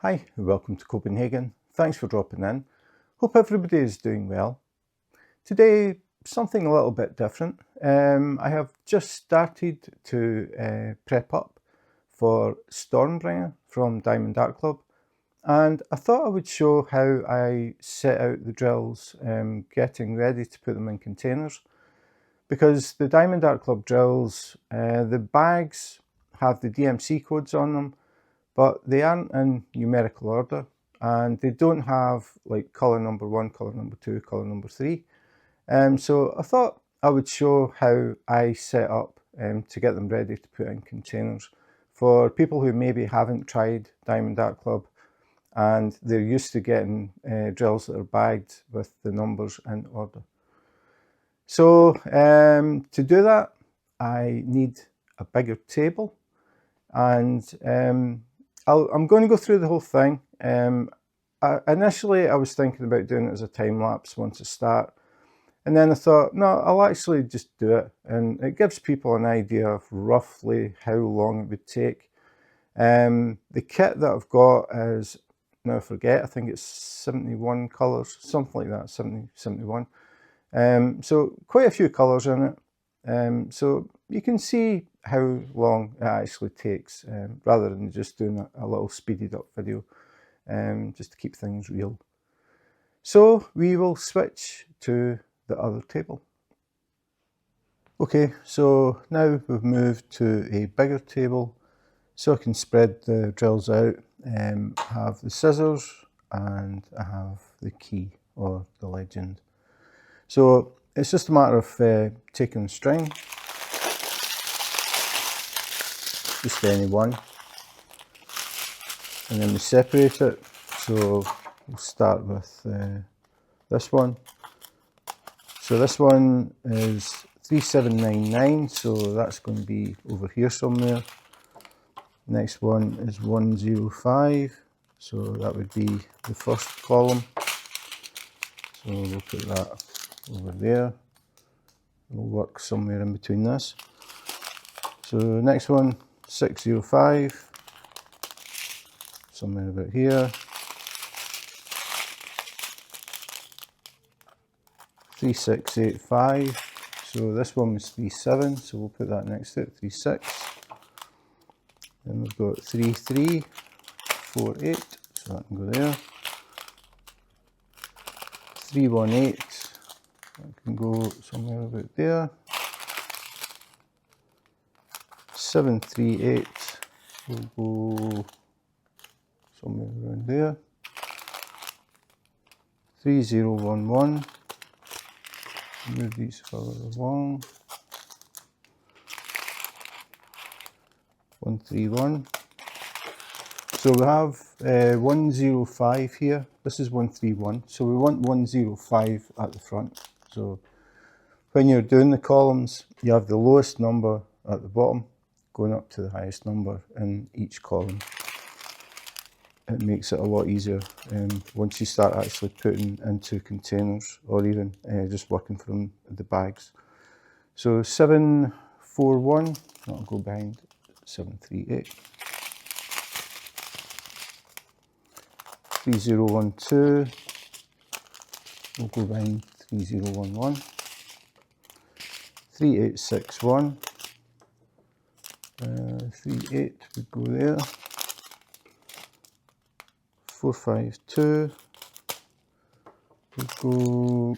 Hi, welcome to Copenhagen. Thanks for dropping in. Hope everybody is doing well. Today, something a little bit different. I have just started to prep up for Stormbringer from Diamond Art Club, and I thought I would show how I set out the drills, getting ready to put them in containers. Because the Diamond Art Club drills, the bags have the DMC codes on them, but they aren't in numerical order, and they don't have like color number 1, color number 2, color number 3. So I thought I would show how I set up to get them ready to put in containers for people who maybe haven't tried Diamond Art Club and they're used to getting drills that are bagged with the numbers in order. So to do that, I need a bigger table, and I'm going to go through the whole thing. Initially, I was thinking about doing it as a time lapse once I start, and then I thought, no, I'll actually just do it, and it gives people an idea of roughly how long it would take. The kit that I've got is, now I forget, I think it's 71 colours, something like that, 70, 71. So quite a few colours in it. So you can see how long it actually takes, rather than just doing a little speeded up video, just to keep things real. So we will switch to the other table. Okay, so now we've moved to a bigger table, so I can spread the drills out. I have the scissors and I have the key or the legend. So it's just a matter of taking the string, just any one, and then we separate it. So we'll start with this one. So this one is 3799, so that's going to be over here somewhere. Next one is 105, so that would be the first column. So we'll put that over there. We'll work somewhere in between this. So next one, 605, somewhere about here. 3685, so this one was 37, so we'll put that next to it, 36. Then we've got 3348, so that can go there. 318, that can go somewhere about there. 738 will go somewhere around there. 3011, move these further along. 131. So we have 105 here. This is 131. So we want 105 at the front. So when you're doing the columns, you have the lowest number at the bottom going up to the highest number in each column. It makes it a lot easier once you start actually putting into containers, or even just working from the bags. So 741, that'll go behind 738. 3012 will go behind 3011. 3861, 38 would go there. 452 would go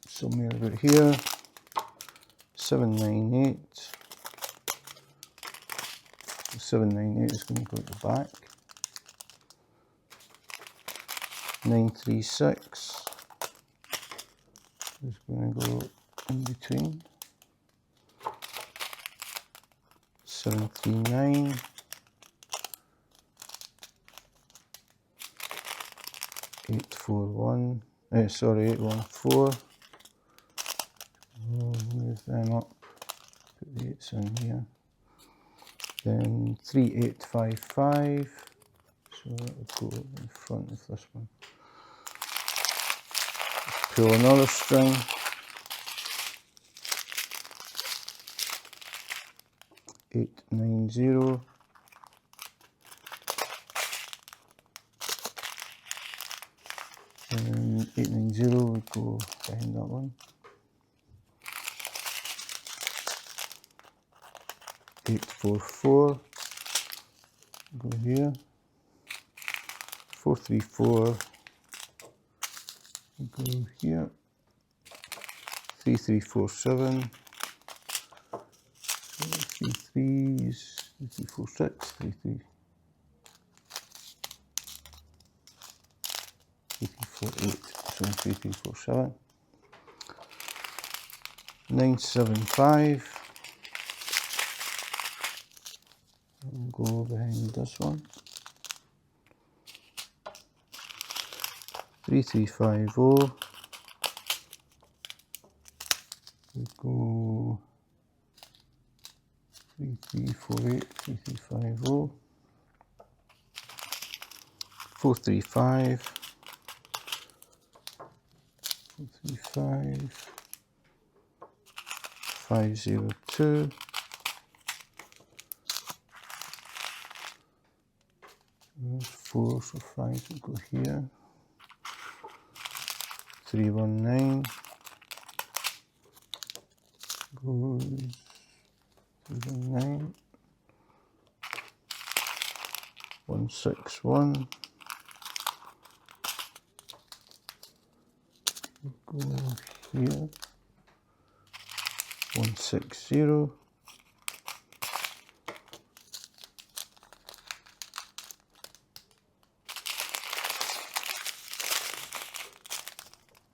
somewhere about here. 798. 798 is going to go at the back. 936 is going to go in between. 739. 841. Sorry, 814. We'll move them up. Put the 8s in here. Then 3855. So that would go in front of this one. Pull another string. 890. 890 would go behind that one. 844 go here. 434 go here. 3347. 3 threes. 3346. 3348. So 3347. 975. I'll go behind this one. 3350. We go 3348, 3350. 435. 435. 502. 4, so 5 will go here. 319 goes 319. 161 go here. 160.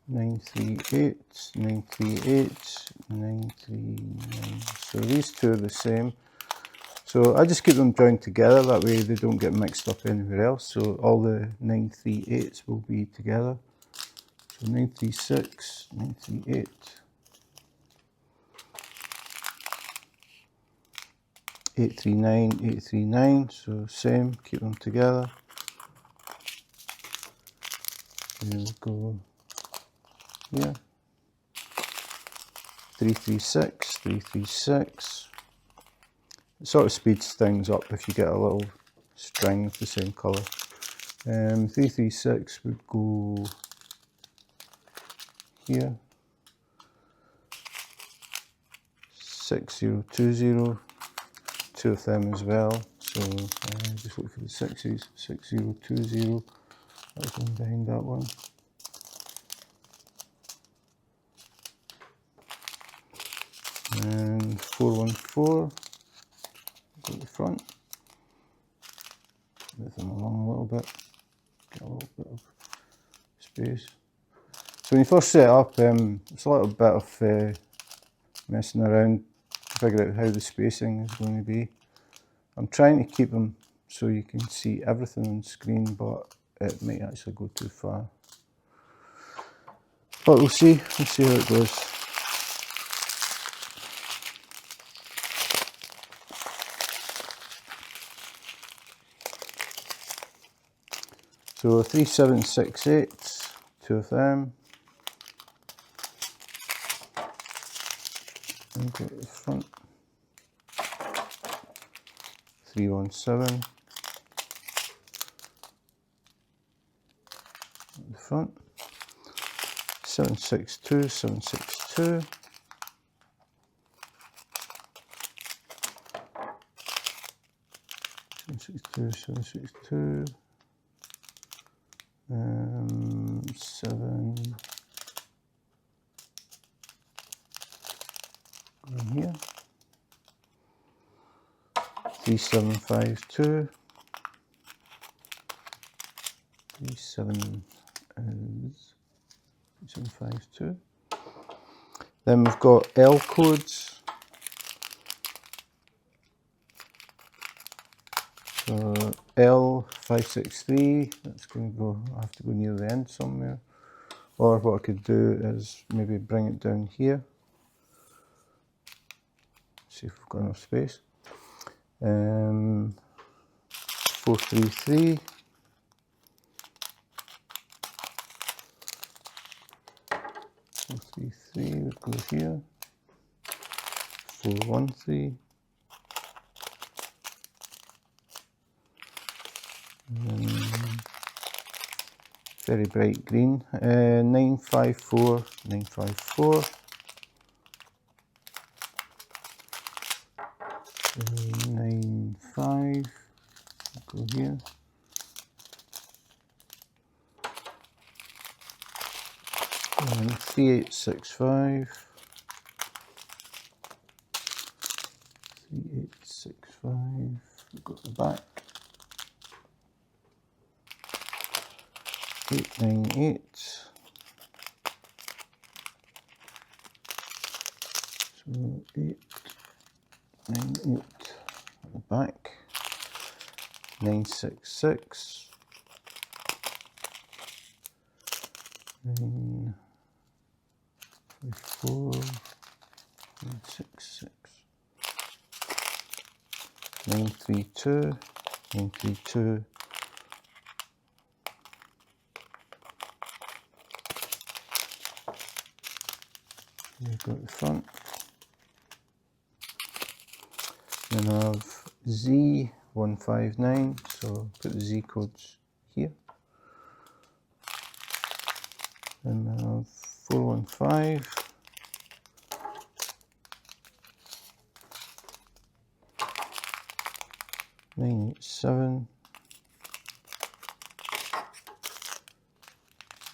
938, 938, 939. So these two are the same. So I just keep them joined together, that way they don't get mixed up anywhere else. So all the 938s will be together. So 936, 938. 839, 839, so same, keep them together. We'll go here. 336, 336. It sort of speeds things up if you get a little string of the same colour. 336 would go here. 6020, two of them as well. So just look for the sixes. 6020. That's one behind that one. And 414. Go to the front. Move them along a little bit. Get a little bit of space. So when you first set up, it's a little bit of messing around to figure out how the spacing is going to be. I'm trying to keep them so you can see everything on screen, but it might actually go too far. But we'll see how it goes. So 3768, two of them. And go to the front. 317. At the front. 762, 762. 762, 762. 7 in here. 3752. 37 is 3752. Then we've got L codes. So L563, that's going to go, I have to go near the end somewhere. Or what I could do is maybe bring it down here. See if we've got enough space. 433. 433 would go here. 413. very bright green. 954, 954. 95, go here. And 3865. 3865, we've got the back. 898. So 898 at the back. 966. 954. 966. 932. 932. You've got the front. Then I have Z159, so put the Z codes here. Then I have 415. 987.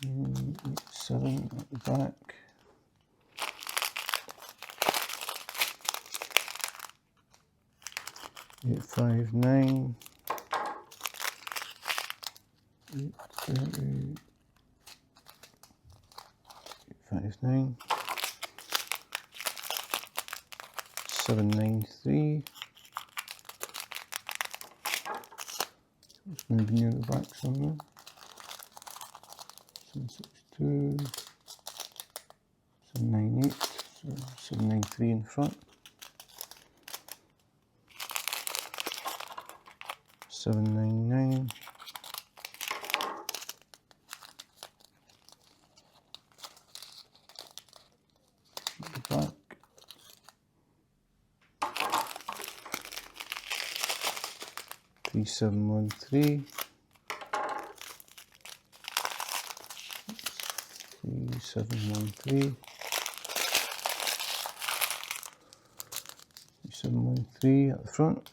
987 at the back. 859. 859. 793. It's maybe near the back somewhere. 762. 798. So 793 in front. 799. 3713. 3713. 3713 at the front.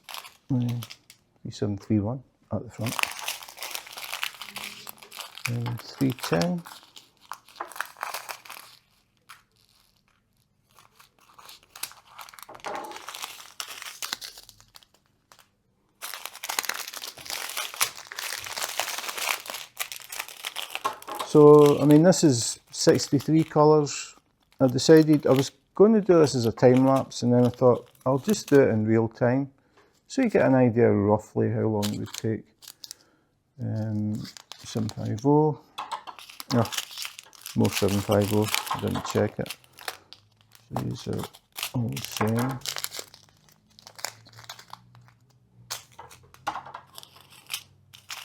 3731 at the front. And 310. So, I mean, this is 63 colours. I decided I was going to do this as a time lapse, and then I thought I'll just do it in real time, so you get an idea roughly how long it would take. 750. No, more 750. I didn't check it. So these are all the same.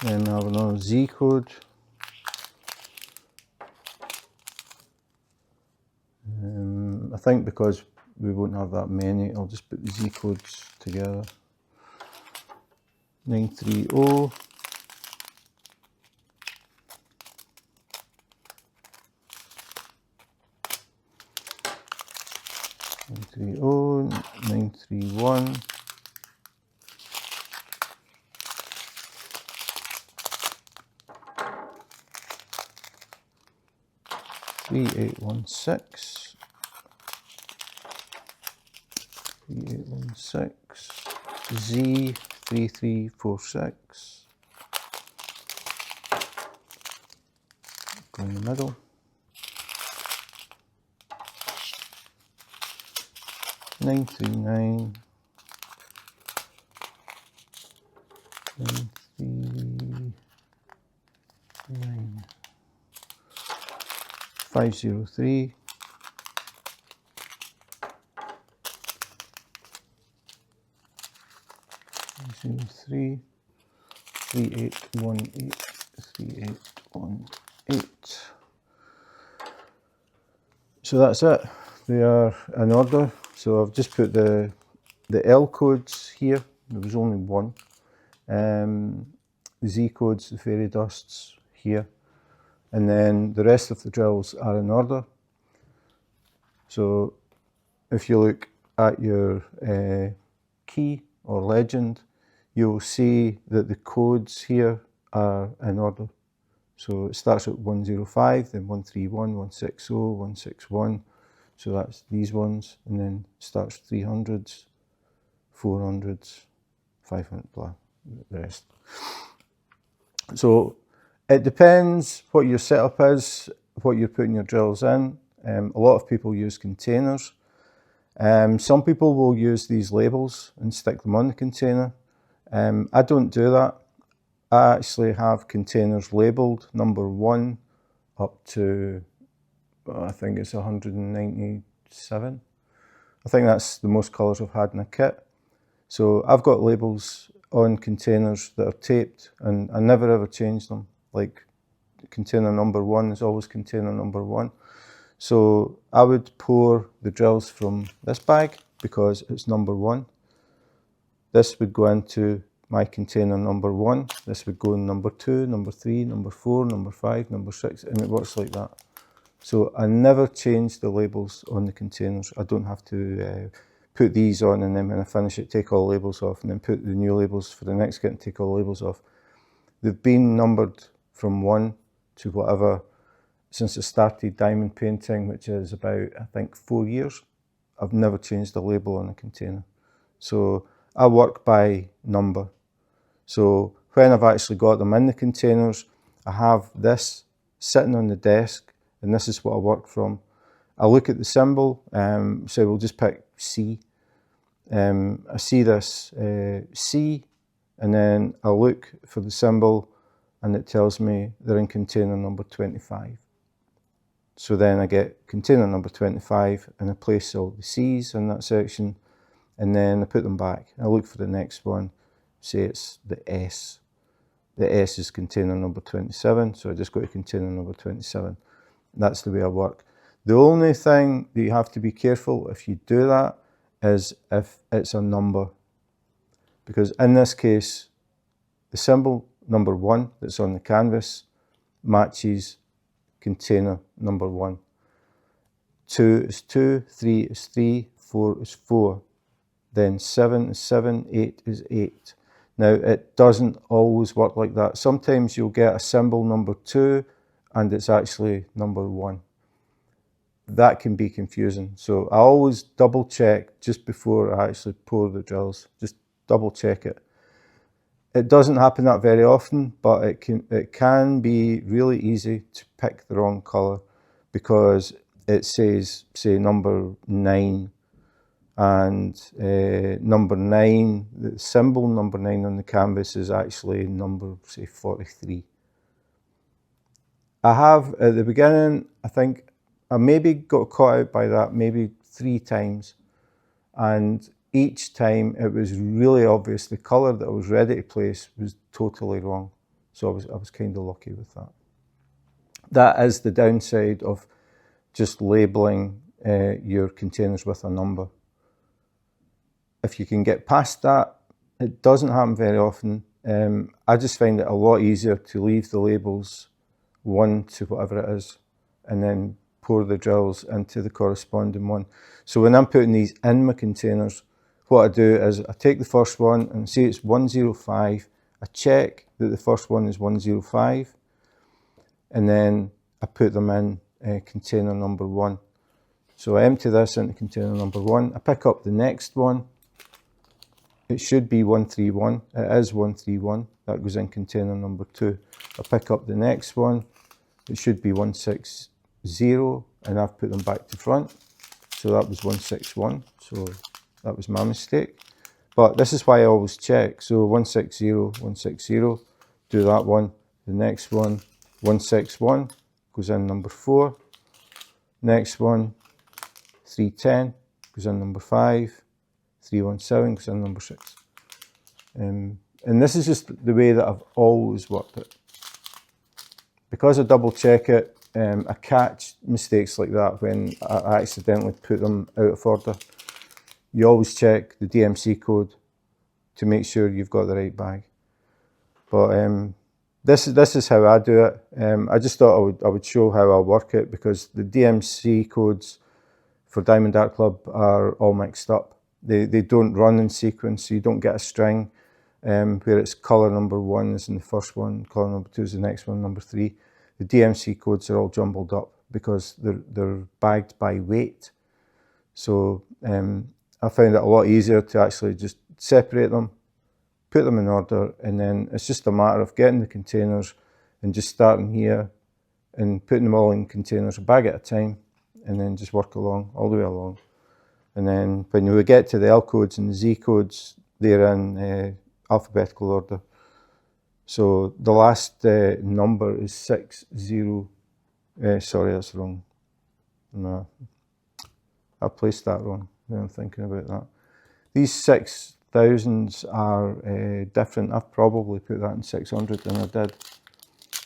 Then I have another Z code. I think because we won't have that many, I'll just put the Z codes together. 930. 931. 3816. 3816. Z3346. Go in the middle. 939. 939. 503. 503. 3818. 3818. So that's it. They are in order. So I've just put the L codes here. There was only one. The Z codes, the fairy dusts here. and then the rest of the drills are in order. So if you look at your key or legend, you'll see that the codes here are in order. So it starts at 105, then 131, 160, 161. So that's these ones, and then starts 300s, 400s, 500, blah, the rest. So it depends what your setup is, what you're putting your drills in. A lot of people use containers. Some people will use these labels and stick them on the container. I don't do that. I actually have containers labelled number 1 up to, I think it's 197. I think that's the most colours I've had in a kit. So I've got labels on containers that are taped, and I never ever change them. Like container number 1 is always container number 1. So I would pour the drills from this bag because it's number 1. This would go into my container number 1. This would go in number 2, number 3, number 4, number 5, number 6, and it works like that. So I never change the labels on the containers. I don't have to put these on, and then when I finish it, take all the labels off, and then put the new labels for the next kit and take all the labels off. They've been numbered from 1 to whatever since I started diamond painting, which is about, I think, 4 years. I've never changed the label on a container. So I work by number. So when I've actually got them in the containers, I have this sitting on the desk, and this is what I work from. I look at the symbol, so we'll just pick C. I see this C, and then I look for the symbol, and it tells me they're in container number 25. So then I get container number 25, and I place all the C's in that section, and then I put them back. I look for the next one, say it's the S. The S is container number 27, so I just go to container number 27. That's the way I work. The only thing that you have to be careful if you do that is if it's a number. Because in this case, the symbol number 1 that's on the canvas matches container number 1. 2 is 2, 3 is 3, 4 is 4. Then 7 is 7, 8 is 8. Now, it doesn't always work like that. Sometimes you'll get a symbol number 2 and it's actually number 1. That can be confusing. So I always double check just before I actually pour the drills. Just double check it. It doesn't happen that very often, but it can be really easy to pick the wrong colour because it says, say, number 9. And number 9, the symbol number 9 on the canvas is actually number, say, 43. I have, at the beginning, I think I maybe got caught out by that maybe 3 times. And each time it was really obvious the colour that I was ready to place was totally wrong. So I was kind of lucky with that. That is the downside of just labelling your containers with a number. If you can get past that, it doesn't happen very often. I just find it a lot easier to leave the labels 1 to whatever it is, and then pour the drills into the corresponding one. So when I'm putting these in my containers, what I do is I take the first one and say it's 105. I check that the first one is 105, and then I put them in container number 1. So I empty this into container number 1. I pick up the next one. It should be 131. It is 131. That goes in container number 2. I pick up the next one. It should be 160, and I've put them back to front. So that was 161. So that was my mistake. But this is why I always check. So 160, 160, do that one. The next one, 161, goes in number 4. Next one, 310, goes in number 5. 317 goes in number 6. And this is just the way that I've always worked it. Because I double check it, I catch mistakes like that when I accidentally put them out of order. You always check the DMC code to make sure you've got the right bag. But This is how I do it. I just thought I would show how I work it, because the DMC codes for Diamond Art Club are all mixed up. They don't run in sequence, so you don't get a string where it's colour number 1 is in the first one, colour number 2 is the next one, number 3. The DMC codes are all jumbled up because they're bagged by weight. So I found it a lot easier to actually just separate them, put them in order, and then it's just a matter of getting the containers and just starting here and putting them all in containers, a bag at a time, and then just work along, all the way along. And then when we get to the L codes and the Z codes, they're in alphabetical order. So the last number is 60. Sorry, that's wrong. No, I placed that wrong. I'm thinking about that. These 6000s are different. I've probably put that in 600 than I did.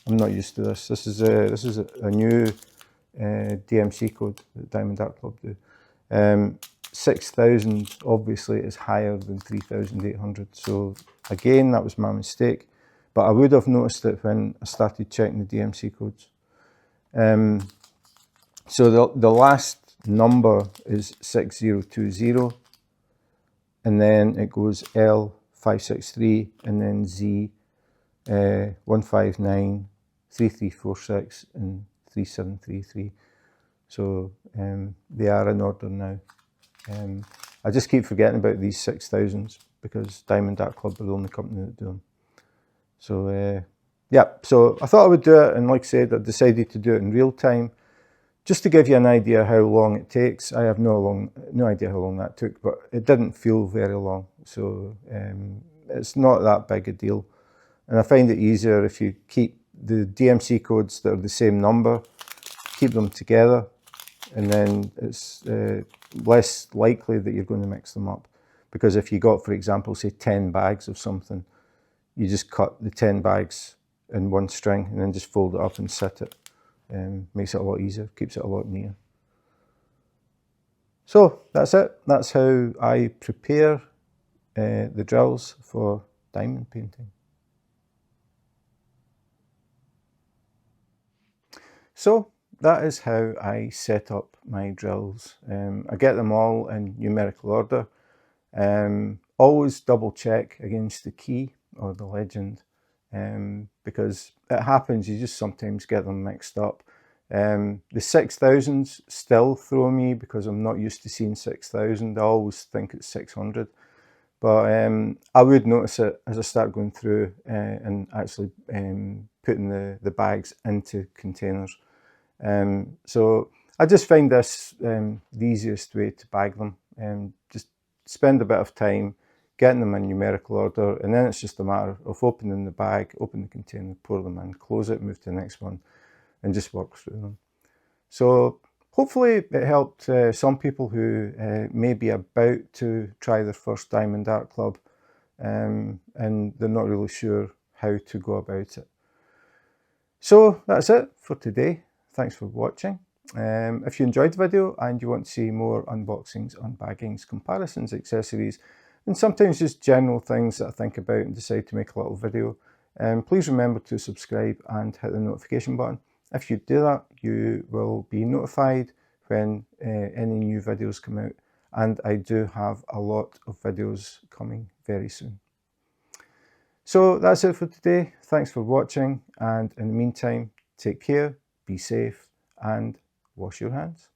I'm not used to this. This is a new DMC code that Diamond Art Club do. 6000 obviously is higher than 3800. So again, that was my mistake. But I would have noticed it when I started checking the DMC codes. So the last number is 6020, and then it goes L563, and then Z 159, 3346, and 3733. So they are in order now. I just keep forgetting about these 6000s because Diamond Art Club are the only company that do them. So yeah, so I thought I would do it, and like I said, I decided to do it in real time, just to give you an idea how long it takes. I have no idea how long that took, but it didn't feel very long. So it's not that big a deal. And I find it easier if you keep the DMC codes that are the same number, keep them together, and then it's less likely that you're going to mix them up. Because if you got, for example, say 10 bags of something, you just cut the 10 bags in one string and then just fold it up and set it. Makes it a lot easier, keeps it a lot neater. So that's it. That's how I prepare the drills for diamond painting. So that is how I set up my drills. I get them all in numerical order. Always double check against the key or the legend, because it happens, you just sometimes get them mixed up. The 6000s still throw me because I'm not used to seeing 6000. I always think it's 600. But I would notice it as I start going through and actually putting the bags into containers. So I just find this the easiest way to bag them. Just spend a bit of time getting them in numerical order, and then it's just a matter of opening the bag, open the container, pour them in, close it, move to the next one, and just work through them. So hopefully it helped some people who may be about to try their first Diamond Art Club, and they're not really sure how to go about it. So that's it for today. Thanks for watching. If you enjoyed the video and you want to see more unboxings, unbaggings, comparisons, accessories, and sometimes just general things that I think about and decide to make a little video, please remember to subscribe and hit the notification button. If you do that, you will be notified when any new videos come out, and I do have a lot of videos coming very soon. So that's it for today. Thanks for watching, and in the meantime, take care, be safe, and wash your hands.